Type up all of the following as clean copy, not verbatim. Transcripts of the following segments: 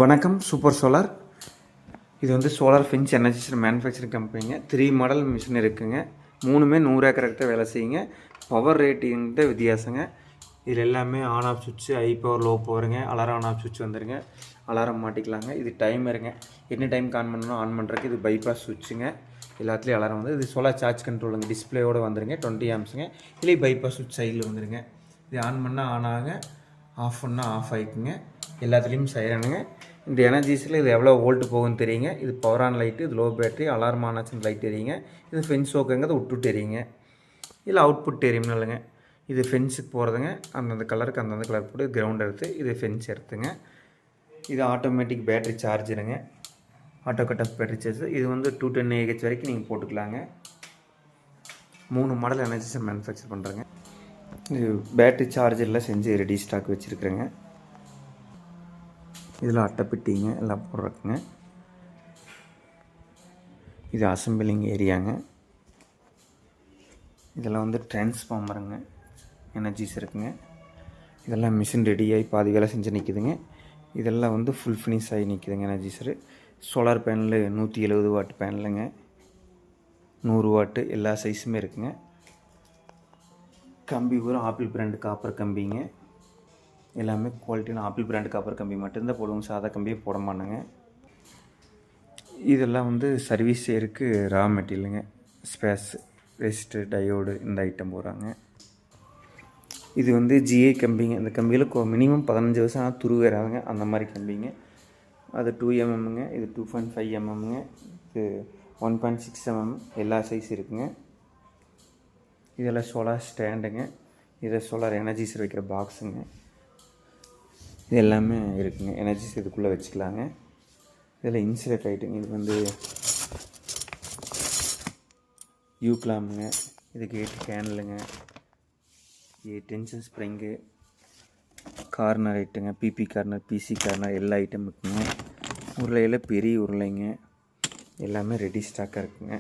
வணக்கம். Super solar. இது வந்து சோலார் ஃபென்ஸ் எனர்ஜைசர் மேனுஃபேக்சரிங் கம்பெனிங்க. 3 மாடல் மிஷின் இருக்குங்க. 3மே 100 ஏக்கர் வேலை செய்யுங்க. பவர் ரேட்டிங்கிட்ட வித்தியாசங்க. இதில் எல்லாமே ஆன் ஆஃப் சுவிட்சு, ஹை பவர் லோ பவருங்க, அலாரம் ஆன் ஆஃப் சுவிட்ச் வந்துருங்க. அலாரம் மாட்டிக்கலாங்க. இது டைமருங்க. என்ன டைமுக்கு ஆன் பண்ணணும் ஆன் பண்ணுறதுக்கு இது பைபாஸ் சுவிட்சுங்க. எல்லாத்துலேயும் அலாரம் வந்து இது சோலார் சார்ஜ் கண்ட்ரோலுங்க. டிஸ்பிளேயோடு வந்துருங்க. 20 ஆம்ஸுங்க. இதுலேயே பைபாஸ் சுவிட்ச் சைடில் வந்துருங்க. இது ஆன் பண்ணால் ஆன் ஆகுங்க, ஆஃப் பண்ணால் ஆஃப் ஆகிக்குங்க. எல்லாத்துலேயும் சைரனுங்க. இந்த எனர்ஜிஸில் இது எவ்வளோ வோல்ட்டு போகுன்னு தெரியுங்க. இது பவர் ஆன் லைட்டு, இது லோ பேட்டரி, அலாரம் ஆனாச்சுன்னு லைட் எரியுங்க. இது ஃபென்ஸ் ஓகேங்கிறது விட்டுட்டு எரியுங்க. இதில் அவுட்புட் தெரியும்னுங்க. இது ஃபென்ஸுக்கு போகிறதுங்க. அந்தந்த கலருக்கு அந்தந்த கலர் போட்டு கிரவுண்ட் எடுத்து இது ஃபென்ஸ் எடுத்துங்க. இது ஆட்டோமேட்டிக் பேட்டரி சார்ஜருங்க. Auto cut off battery charger. இது வந்து 210 AH வரைக்கும் நீங்கள் போட்டுக்கலாங்க. 3 மாடல் எனர்ஜிஸை மேனுஃபேக்சர் பண்ணுறேங்க. இது பேட்டரி சார்ஜரில் செஞ்சு ரெடி ஸ்டாக் வச்சுருக்குறேங்க. இதில் அட்டைப்பெட்டிங்க எல்லாம் போடுறதுங்க. இது அசம்பிளிங் ஏரியாங்க. இதெல்லாம் வந்து டிரான்ஸ்ஃபார்மருங்க. எனர்ஜிஸ் இருக்குங்க. இதெல்லாம் மிஷின் ரெடியாகி பாதி வேலை செஞ்சு நிற்குதுங்க. இதெல்லாம் வந்து ஃபுல் ஃபினிஷ் ஆகி நிற்குதுங்க எனர்ஜிஸரு. சோலார் பேனலு 170 வாட் பேனலுங்க. 100 வாட்டு எல்லா சைஸுமே இருக்குங்க. கம்பி பூரா ஆப்பிள் பிராண்டு காப்பர் கம்பிங்க. எல்லாமே குவாலிட்டியான ஆப்பிள் பிராண்டு காப்பர் கம்பி மட்டும்தான் போடுவோம். சாதா கம்பியே போட மாட்டோங்க. இதெல்லாம் வந்து சர்வீஸ் செய்யறதுக்கு ரா மெட்டீரியலுங்க. ஸ்பேஸ், ரெசிஸ்டர், டயோடு இந்த ஐட்டம் போடுறாங்க. இது வந்து ஜிஐ கம்பிங்க. இந்த கம்பியில் மினிமம் 15 வருஷம் ஆனால் துரு வேறாதுங்க. அந்த மாதிரி கம்பிங்க. அது 2 mmங்க. இது 2.5 mmங்க. இது 1.6 mm. எல்லா சைஸ் இருக்குங்க. இதெல்லாம் சோலார் ஸ்டாண்டுங்க. இதை சோலார் எனர்ஜிஸ் வைக்கிற பாக்ஸுங்க. இது எல்லாமே இருக்குங்க. எனர்ஜிஸ் இதுக்குள்ளே வச்சுக்கலாங்க. இதில் இன்சுலேட் ஆகிட்டுங்க. இது வந்து யூக்லாமுங்க. இது கேட் கேனலுங்க. இது டென்ஷன் ஸ்ப்ரிங்கு, கார்னர் ஐட்டுங்க. பிபி கார்னர், பிசி கார்னர் எல்லா ஐட்டம் இருக்குங்க. உருளையில் பெரிய உருளைங்க. எல்லாமே ரெடி ஸ்டாக்காக இருக்குங்க.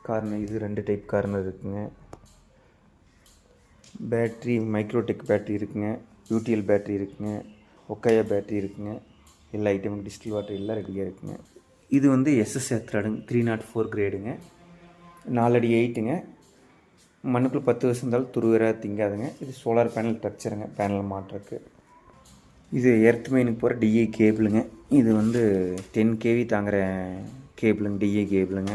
கார்னர் இது 2 டைப் கார்னர் இருக்குங்க. பேட்ரி மைக்ரோடெக் பேட்ரி இருக்குங்க. யூடிஎல் பேட்ரி இருக்குங்க. ஒக்கையா பேட்ரி இருக்குங்க. எல்லா ஐட்டமும் டிஸ்டில் வாட்டர் எல்லாம் ரெடியாக இருக்குங்க. இது வந்து எஸ்எஸ்ஆர் த்ரெடுங்க. 304 கிரேடுங்க. 4 அடி 8ங்க. மண்ணுக்குள்ளே 10 வருஷம் இருந்தாலும் துருவேறாக திங்காதுங்க. இது சோலார் பேனல் ஸ்ட்ரக்சருங்க. பேனல் மாட்டுறதுக்கு இது எர்த் மெயினுக்கு போகிற டிஐ கேபிளுங்க. இது வந்து 10 kV தாங்குகிற கேபிளுங்க. டிஐ கேபிளுங்க.